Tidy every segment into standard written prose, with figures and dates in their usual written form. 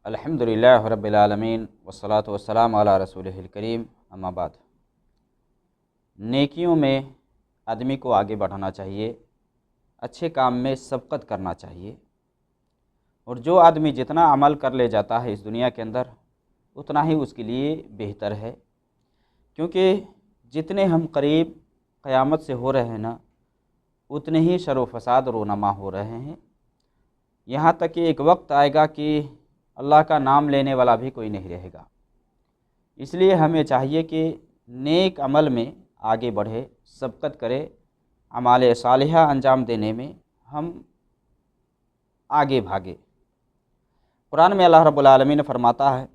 الحمدللہ رب العالمین والصلاة والسلام علی رسولہ الکریم، اما بعد۔ نیکیوں میں آدمی کو آگے بڑھانا چاہیے، اچھے کام میں سبقت کرنا چاہیے، اور جو آدمی جتنا عمل کر لے جاتا ہے اس دنیا کے اندر اتنا ہی اس کے لیے بہتر ہے، کیونکہ جتنے ہم قریب قیامت سے ہو رہے ہیں نا اتنے ہی شر و فساد رونما ہو رہے ہیں، یہاں تک کہ ایک وقت آئے گا کہ اللہ کا نام لینے والا بھی کوئی نہیں رہے گا۔ اس لیے ہمیں چاہیے کہ نیک عمل میں آگے بڑھے، سبقت کرے، اعمال صالحہ انجام دینے میں ہم آگے بھاگے۔ قرآن میں اللہ رب العالمین فرماتا ہے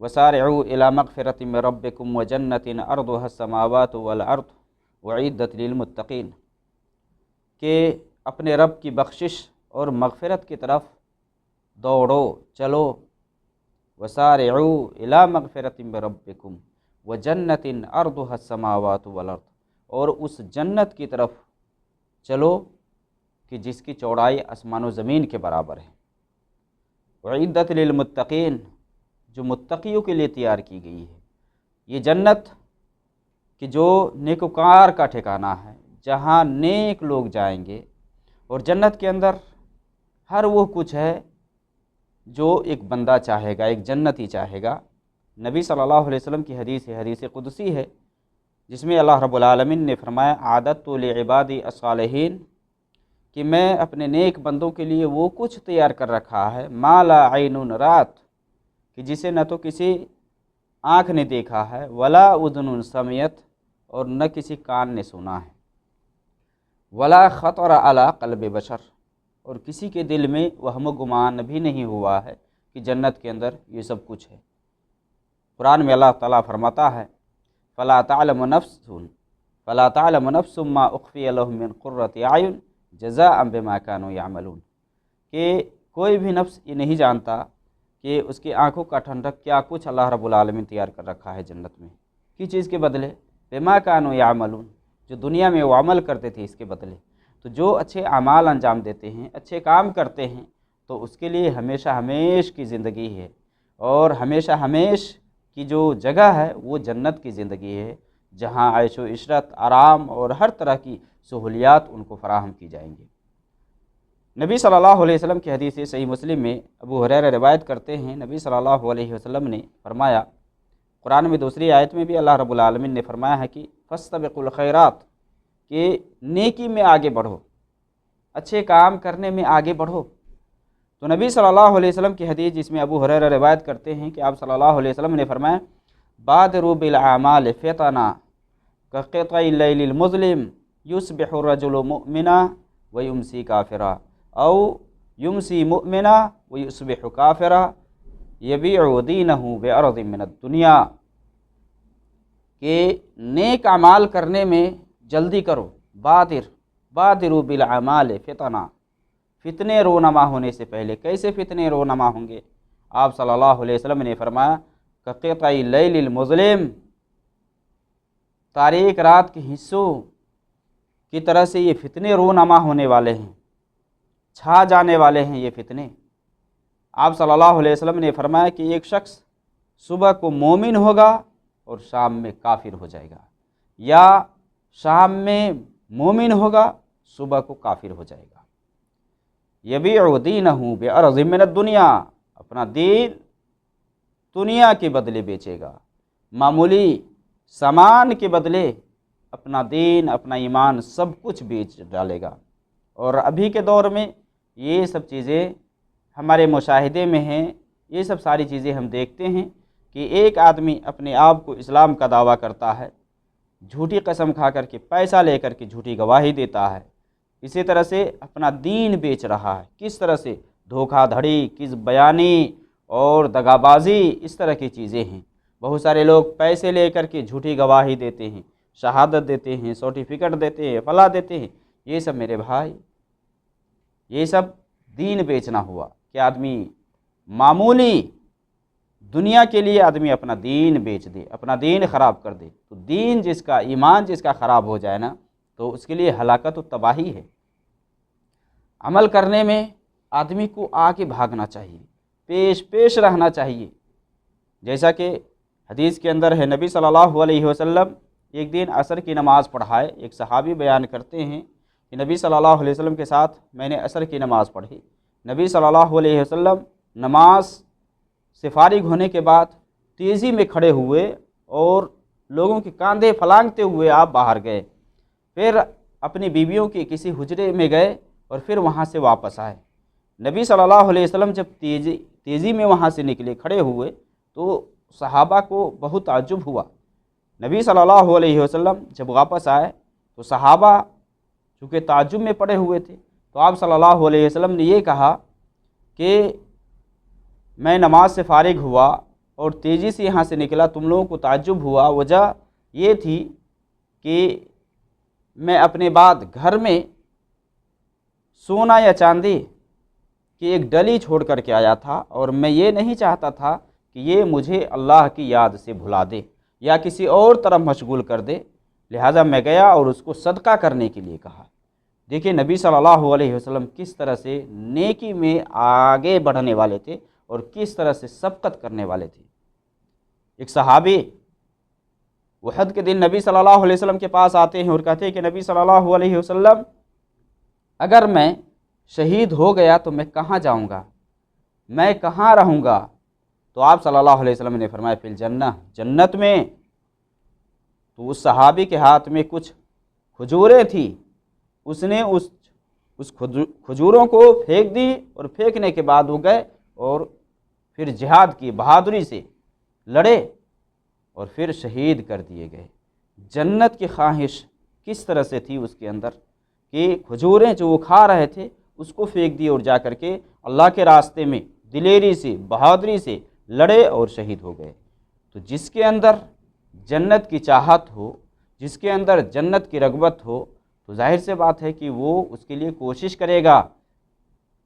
وَسَارِعُوا إِلَىٰ مَغْفِرَةٍ مِّن رَّبِّكُمْ وَجَنَّةٍ عَرْضُهَا السَّمَاوَاتُ وَالْأَرْضُ أُعِدَّتْ لِلْمُتَّقِينَ کہ اپنے رب کی بخشش اور مغفرت کی طرف دوڑو، چلو۔ وَسَارِعُوا إِلَىٰ مَغْفِرَةٍ مِّن رَّبِّكُمْ وَجَنَّةٍ عَرْضُهَا السَّمَاوَاتُ وَالْأَرْضُ، اور اس جنت کی طرف چلو کہ جس کی چوڑائی آسمان و زمین کے برابر ہے۔ اعدت للمتقین، جو متقیوں کے لیے تیار کی گئی ہے۔ یہ جنت کہ جو نیکوکار کا ٹھکانہ ہے، جہاں نیک لوگ جائیں گے، اور جنت کے اندر ہر وہ کچھ ہے جو ایک بندہ چاہے گا، ایک جنتی چاہے گا۔ نبی صلی اللہ علیہ وسلم کی حدیث ہے، حدیث قدسی ہے، جس میں اللہ رب العالمین نے فرمایا اعددت لعبادی الصالحین کہ میں اپنے نیک بندوں کے لیے وہ کچھ تیار کر رکھا ہے ما لا عین رات، کہ جسے نہ تو کسی آنکھ نے دیکھا ہے ولا اذن سمعت، اور نہ کسی کان نے سنا ہے، ولا خطر علی قلب بشر، اور کسی کے دل میں وہم و گمان بھی نہیں ہوا ہے کہ جنت کے اندر یہ سب کچھ ہے۔ قرآن میں اللہ تعالیٰ فرماتا ہے فلا تعلم نفس ما اخفی لهم من قرۃ اعین جزاء بما كانوا يعملون، کہ کوئی بھی نفس یہ نہیں جانتا کہ اس کی آنکھوں کا ٹھنڈک کیا کچھ اللہ رب العالمین تیار کر رکھا ہے جنت میں، کس چیز کے بدلے؟ بما كانوا يعملون، جو دنیا میں وہ عمل کرتے تھے اس کے بدلے۔ تو جو اچھے اعمال انجام دیتے ہیں، اچھے کام کرتے ہیں، تو اس کے لیے ہمیشہ ہمیش کی زندگی ہے، اور ہمیشہ ہمیش کی جو جگہ ہے وہ جنت کی زندگی ہے، جہاں عیش و عشرت، آرام اور ہر طرح کی سہولیات ان کو فراہم کی جائیں گی۔ نبی صلی اللہ علیہ وسلم کی حدیث صحیح مسلم میں ابو ہریرہ روایت کرتے ہیں، نبی صلی اللہ علیہ وسلم نے فرمایا، قرآن میں دوسری آیت میں بھی اللہ رب العالمین نے فرمایا ہے کہ فاستبقوا الخیرات، کہ نیکی میں آگے بڑھو، اچھے کام کرنے میں آگے بڑھو۔ تو نبی صلی اللہ علیہ وسلم کی حدیث جس میں ابو ہریرہ روایت کرتے ہیں کہ آپ صلی اللہ علیہ وسلم نے فرمایا بادروا بالاعمال فتنا كقطع اللیل المظلم یصبح الرجل مؤمنا ویمسی کافرا او یمسی مؤمنا ویصبح کافرا یبیع دینہ بعرض من الدنیا، کہ نیک اعمال کرنے میں جلدی کرو، بادروا بالاعمال فتنا، فتنے رونما ہونے سے پہلے۔ کیسے فتنے رونما ہوں گے؟ آپ صلی اللہ علیہ وسلم نے فرمایا کقطع اللیل المظلم، تاریک رات کے حصوں کی طرح سے یہ فتنے رونما ہونے والے ہیں، چھا جانے والے ہیں یہ فتنے۔ آپ صلی اللہ علیہ وسلم نے فرمایا کہ ایک شخص صبح کو مومن ہوگا اور شام میں کافر ہو جائے گا، یا شام میں مومن ہوگا، صبح کو کافر ہو جائے گا۔ یبیع دینہ بعرض من الدنیا، اپنا دین دنیا کے بدلے بیچے گا، معمولی سامان کے بدلے اپنا دین، اپنا ایمان سب کچھ بیچ ڈالے گا۔ اور ابھی کے دور میں یہ سب چیزیں ہمارے مشاہدے میں ہیں، یہ سب ساری چیزیں ہم دیکھتے ہیں کہ ایک آدمی اپنے آپ کو اسلام کا دعویٰ کرتا ہے، جھوٹی قسم کھا کر کے، پیسہ لے کر کے جھوٹی گواہی دیتا ہے، اسی طرح سے اپنا دین بیچ رہا ہے۔ کس طرح سے؟ دھوکہ دھڑی، کذب بیانی اور دغا بازی، اس طرح کی چیزیں ہیں۔ بہت سارے لوگ پیسے لے کر کے جھوٹی گواہی دیتے ہیں، شہادت دیتے ہیں، سرٹیفکیٹ دیتے ہیں، فلاں دیتے ہیں۔ یہ سب میرے بھائی، یہ سب دین بیچنا ہوا کہ آدمی معمولی دنیا کے لیے آدمی اپنا دین بیچ دے، اپنا دین خراب کر دے۔ تو دین جس کا، ایمان جس کا خراب ہو جائے نا، تو اس کے لیے ہلاکت و تباہی ہے۔ عمل کرنے میں آدمی کو آگے بھاگنا چاہیے، پیش پیش رہنا چاہیے۔ جیسا کہ حدیث کے اندر ہے، نبی صلی اللہ علیہ وسلم ایک دن عصر کی نماز پڑھائے۔ ایک صحابی بیان کرتے ہیں کہ نبی صلی اللہ علیہ وسلم کے ساتھ میں نے عصر کی نماز پڑھی۔ نبی صلی اللہ علیہ وسلم نماز سے فارغ ہونے کے بعد تیزی میں کھڑے ہوئے اور لوگوں کے کاندھے پھلانگتے ہوئے آپ باہر گئے، پھر اپنی بیویوں کے کسی حجرے میں گئے اور پھر وہاں سے واپس آئے۔ نبی صلی اللہ علیہ وسلم جب تیزی میں وہاں سے نکلے، کھڑے ہوئے، تو صحابہ کو بہت تعجب ہوا۔ نبی صلی اللہ علیہ وسلم جب واپس آئے تو صحابہ چونکہ تعجب میں پڑے ہوئے تھے، تو آپ صلی اللہ علیہ وسلم نے یہ کہا کہ میں نماز سے فارغ ہوا اور تیزی سے یہاں سے نکلا، تم لوگوں کو تعجب ہوا، وجہ یہ تھی کہ میں اپنے بعد گھر میں سونا یا چاندی کی ایک ڈلی چھوڑ کر کے آیا تھا، اور میں یہ نہیں چاہتا تھا کہ یہ مجھے اللہ کی یاد سے بھلا دے یا کسی اور طرف مشغول کر دے، لہذا میں گیا اور اس کو صدقہ کرنے کے لیے کہا۔ دیکھیں نبی صلی اللہ علیہ وسلم کس طرح سے نیکی میں آگے بڑھنے والے تھے اور کس طرح سے سبقت کرنے والے تھے۔ ایک صحابی احد کے دن نبی صلی اللہ علیہ وسلم کے پاس آتے ہیں اور کہتے ہیں کہ نبی صلی اللہ علیہ وسلم، اگر میں شہید ہو گیا تو میں کہاں جاؤں گا، میں کہاں رہوں گا؟ تو آپ صلی اللہ علیہ وسلم نے فرمایا فی الجنہ، جنت میں۔ تو اس صحابی کے ہاتھ میں کچھ کھجوریں تھیں، اس نے اس کھجوروں کو پھینک دی، اور پھینکنے کے بعد وہ گئے اور پھر جہاد کی بہادری سے لڑے اور پھر شہید کر دیے گئے۔ جنت کی خواہش کس طرح سے تھی اس کے اندر کہ کھجوریں جو وہ کھا رہے تھے اس کو پھینک دی اور جا کر کے اللہ کے راستے میں دلیری سے بہادری سے لڑے اور شہید ہو گئے۔ تو جس کے اندر جنت کی چاہت ہو، جس کے اندر جنت کی رغبت ہو، تو ظاہر سے بات ہے کہ وہ اس کے لیے کوشش کرے گا،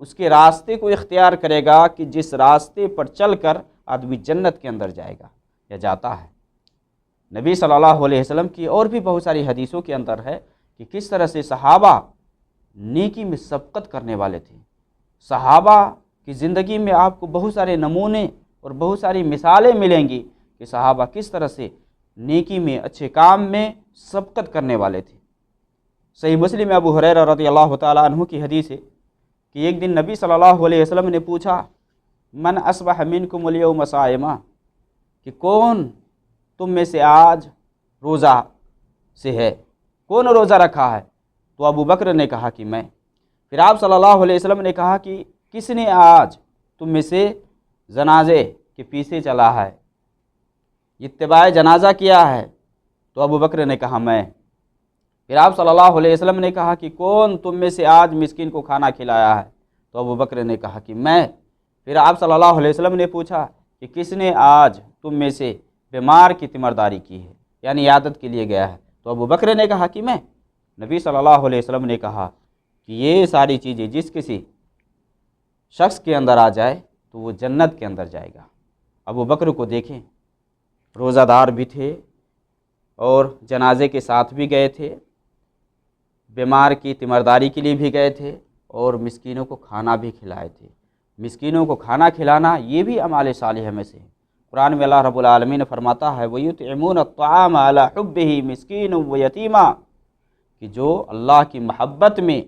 اس کے راستے کو اختیار کرے گا کہ جس راستے پر چل کر آدمی جنت کے اندر جائے گا یا جاتا ہے۔ نبی صلی اللہ علیہ وسلم کی اور بھی بہت ساری حدیثوں کے اندر ہے کہ کس طرح سے صحابہ نیکی میں سبقت کرنے والے تھے۔ صحابہ کی زندگی میں آپ کو بہت سارے نمونے اور بہت ساری مثالیں ملیں گی کہ صحابہ کس طرح سے نیکی میں، اچھے کام میں سبقت کرنے والے تھے۔ صحیح مسلم میں ابو ہریرہ رضی اللہ تعالیٰ عنہ کی حدیث ہے کہ ایک دن نبی صلی اللہ علیہ وسلم نے پوچھا، من اصبح منکم اليوم صائما، کہ کون تم میں سے آج روزہ سے ہے، کون روزہ رکھا ہے؟ تو ابو بکر نے کہا کہ میں۔ پھر آپ صلی اللہ علیہ وسلم نے کہا کہ کس نے آج تم میں سے جنازے کے پیچھے چلا ہے، اتباع جنازہ کیا ہے؟ تو ابو بکر نے کہا میں۔ پھر آپ صلی اللہ علیہ وسلم نے کہا کہ کون تم میں سے آج مسکین کو کھانا کھلایا ہے؟ تو ابو بکر نے کہا کہ میں۔ پھر آپ صلی اللہ علیہ وسلم نے پوچھا کہ کس نے آج تم میں سے بیمار کی تیمارداری کی ہے، یعنی عیادت کے لیے گیا ہے؟ تو ابو بکر نے کہا کہ میں۔ نبی صلی اللہ علیہ وسلم نے کہا کہ یہ ساری چیزیں جس کسی شخص کے اندر آ جائے تو وہ جنت کے اندر جائے گا۔ ابو بکر کو دیکھیں، روزہ دار بھی تھے اور جنازے کے ساتھ بھی گئے تھے، بیمار کی تیمارداری کے لیے بھی گئے تھے، اور مسکینوں کو کھانا بھی کھلائے تھے۔ مسکینوں کو کھانا کھلانا یہ بھی اعمال صالحہ میں سے ہے۔ قرآن میں اللہ رب العالمین فرماتا ہے وَيُطْعِمُونَ الطَّعَامَ عَلَىٰ حُبِّهِ مِسْكِينًا وَيَتِيمًا، کہ جو اللہ کی محبت میں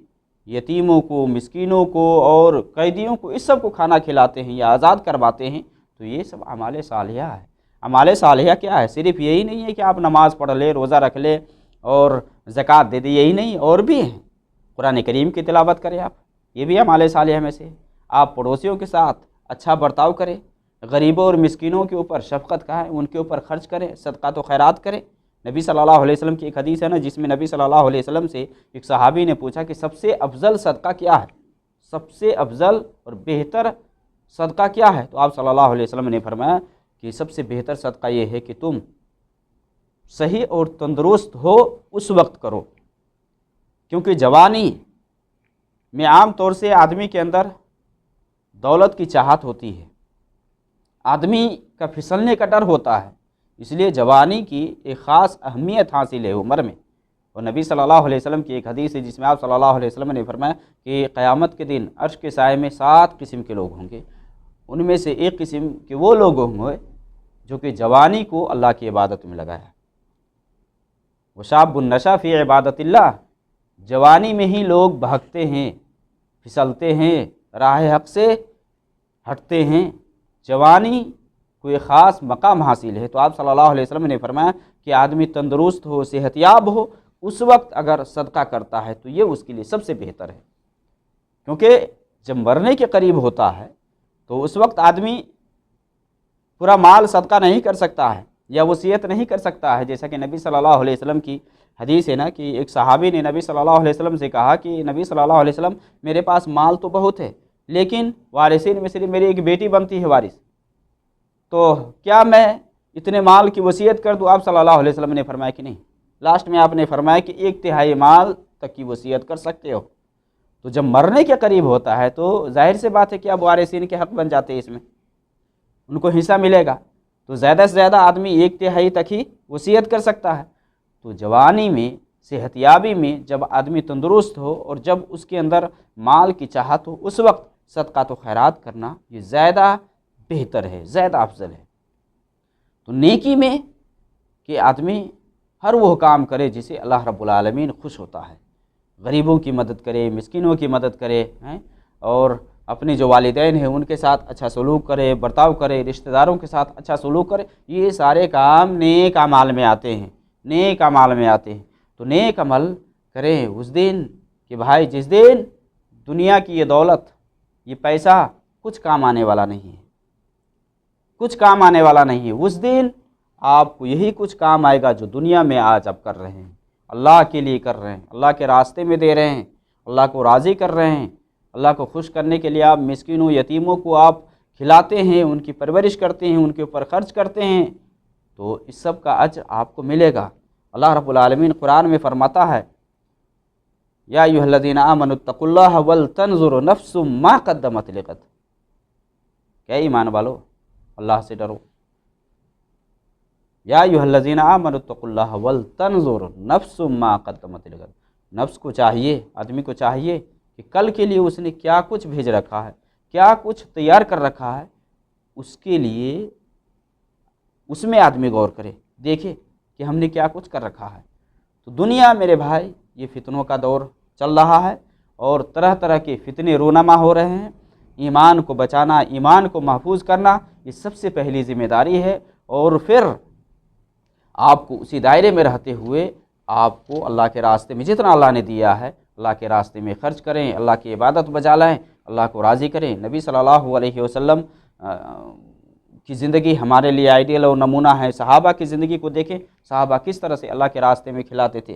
یتیموں کو، مسکینوں کو اور قیدیوں کو، اس سب کو کھانا کھلاتے ہیں یا آزاد کرواتے ہیں، تو یہ سب اعمال صالحہ ہے۔ اعمال صالحہ کیا ہے؟ صرف یہی نہیں ہے کہ آپ نماز پڑھ لے، روزہ رکھ لے اور زکوٰۃ دے دے، یہی نہیں، اور بھی ہیں۔ قرآن کریم کی تلاوت کریں آپ، یہ بھی اعمال صالحہ میں سے ہے۔ آپ پڑوسیوں کے ساتھ اچھا برتاؤ کریں، غریبوں اور مسکینوں کے اوپر شفقت کریں، ان کے اوپر خرچ کریں، صدقات و خیرات کریں۔ نبی صلی اللہ علیہ وسلم کی ایک حدیث ہے نا، جس میں نبی صلی اللہ علیہ وسلم سے ایک صحابی نے پوچھا کہ سب سے افضل صدقہ کیا ہے، سب سے افضل اور بہتر صدقہ کیا ہے؟ تو آپ صلی اللہ علیہ وسلم نے فرمایا کہ سب سے بہتر صدقہ یہ ہے کہ تم صحیح اور تندرست ہو اس وقت کرو، کیونکہ جوانی میں عام طور سے آدمی کے اندر دولت کی چاہت ہوتی ہے، آدمی کا پھسلنے کا ڈر ہوتا ہے، اس لیے جوانی کی ایک خاص اہمیت حاصل ہے عمر میں۔ اور نبی صلی اللہ علیہ وسلم کی ایک حدیث ہے جس میں آپ صلی اللہ علیہ وسلم نے فرمایا کہ قیامت کے دن عرش کے سائے میں 7 قسم کے لوگ ہوں گے۔ ان میں سے ایک قسم کے وہ لوگ ہوں گے جو کہ جوانی کو اللہ کی عبادت میں لگایا۔ وشاب النشا فی عبادت اللہ، جوانی میں ہی لوگ بھاگتے ہیں، پھسلتے ہیں، راہ حق سے ہٹتے ہیں۔ جوانی کوئی خاص مقام حاصل ہے، تو آپ صلی اللہ علیہ وسلم نے فرمایا کہ آدمی تندرست ہو، صحت یاب ہو، اس وقت اگر صدقہ کرتا ہے تو یہ اس کے لیے سب سے بہتر ہے، کیونکہ جب مرنے کے قریب ہوتا ہے تو اس وقت آدمی پورا مال صدقہ نہیں کر سکتا ہے یا وصیت نہیں کر سکتا ہے، جیسا کہ نبی صلی اللہ علیہ وسلم کی حدیث ہے نا کہ ایک صحابی نے نبی صلی اللہ علیہ وسلم سے کہا کہ نبی صلی اللہ علیہ وسلم میرے پاس مال تو بہت ہے، لیکن وارثین میں صرف میری ایک بیٹی بنتی ہے وارث، تو کیا میں اتنے مال کی وصیت کر دوں؟ آپ صلی اللہ علیہ وسلم نے فرمایا کہ نہیں۔ لاسٹ میں آپ نے فرمایا کہ 1/3 مال تک کی وصیت کر سکتے ہو۔ تو جب مرنے کے قریب ہوتا ہے تو ظاہر سی بات ہے کہ اب وارثین کے حق بن جاتے ہیں، اس میں ان کو حصہ ملے گا، تو زیادہ سے زیادہ آدمی 1/3 تک ہی وصیت کر سکتا ہے۔ تو جوانی میں، صحت یابی میں جب آدمی تندرست ہو اور جب اس کے اندر مال کی چاہت ہو، اس وقت صدقات و خیرات کرنا یہ زیادہ بہتر ہے، زیادہ افضل ہے۔ تو نیکی میں کہ آدمی ہر وہ کام کرے جسے اللہ رب العالمین خوش ہوتا ہے، غریبوں کی مدد کرے، مسکینوں کی مدد کرے، اور اپنے جو والدین ہیں ان کے ساتھ اچھا سلوک کرے، برتاؤ کرے، رشتہ داروں کے ساتھ اچھا سلوک کرے، یہ سارے کام نیک اعمال میں آتے ہیں، نیک اعمال میں آتے ہیں۔ تو نیک عمل کریں اس دن کہ بھائی جس دن دنیا کی یہ دولت، یہ پیسہ کچھ کام آنے والا نہیں ہے، کچھ کام آنے والا نہیں ہے۔ اس دن آپ کو یہی کچھ کام آئے گا جو دنیا میں آج آپ کر رہے ہیں، اللہ کے لیے کر رہے ہیں، اللہ کے راستے میں دے رہے ہیں، اللہ کو راضی کر رہے ہیں، اللہ کو خوش کرنے کے لیے آپ مسکینوں، یتیموں کو آپ کھلاتے ہیں، ان کی پرورش کرتے ہیں، ان کے اوپر خرچ کرتے ہیں، تو اس سب کا اجر آپ کو ملے گا۔ اللہ رب العالمین قرآن میں فرماتا ہے یا ایھا الذین آمنوا اتقوا اللہ ولتنظر نفس ما قدمت لغد، کہ ایمان والو اللہ سے ڈرو۔ یا ایھا الذین آمنوا اتقوا اللہ ولتنظر نفس ما قدمت لغد، نفس کو چاہیے، آدمی کو چاہیے کہ کل کے لیے اس نے کیا کچھ بھیج رکھا ہے، کیا کچھ تیار کر رکھا ہے، اس کے لیے اس میں آدمی غور کرے، دیکھے کہ ہم نے کیا کچھ کر رکھا ہے۔ تو دنیا میرے بھائی یہ فتنوں کا دور چل رہا ہے، اور طرح طرح کے فتنے رونما ہو رہے ہیں۔ ایمان کو بچانا، ایمان کو محفوظ کرنا یہ سب سے پہلی ذمہ داری ہے، اور پھر آپ کو اسی دائرے میں رہتے ہوئے آپ کو اللہ کے راستے میں جتنا اللہ نے دیا ہے اللہ کے راستے میں خرچ کریں، اللہ کی عبادت بجا لائیں، اللہ کو راضی کریں۔ نبی صلی اللہ علیہ وسلم کی زندگی ہمارے لیے آئیڈیل اور نمونہ ہے۔ صحابہ کی زندگی کو دیکھیں، صحابہ کس طرح سے اللہ کے راستے میں کھلاتے تھے،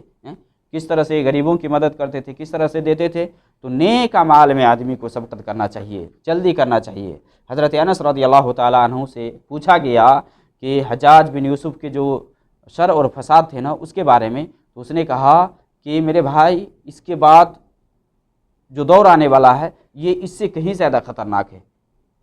کس طرح سے غریبوں کی مدد کرتے تھے، کس طرح سے دیتے تھے۔ تو نیک اعمال میں آدمی کو سبقت کرنا چاہیے، جلدی کرنا چاہیے۔ حضرت انس رضی اللہ تعالیٰ عنہ سے پوچھا گیا کہ حجاج بن یوسف کے جو شر اور فساد تھے نا اس کے بارے میں، تو اس نے کہا کہ میرے بھائی اس کے بعد جو دور آنے والا ہے یہ اس سے کہیں زیادہ خطرناک ہے،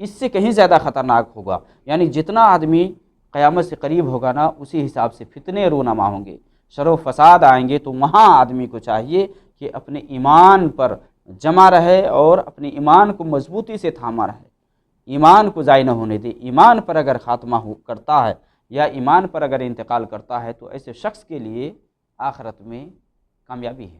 اس سے کہیں زیادہ خطرناک ہوگا۔ یعنی جتنا آدمی قیامت سے قریب ہوگا نا اسی حساب سے فتنے رونما ہوں گے، شر و فساد آئیں گے۔ تو وہاں آدمی کو چاہیے کہ اپنے ایمان پر جمع رہے اور اپنے ایمان کو مضبوطی سے تھاما رہے، ایمان کو ضائع نہ ہونے دے۔ ایمان پر اگر خاتمہ کرتا ہے یا ایمان پر اگر انتقال کرتا ہے تو ایسے شخص کے لیے آخرت میں کامیابی ہے۔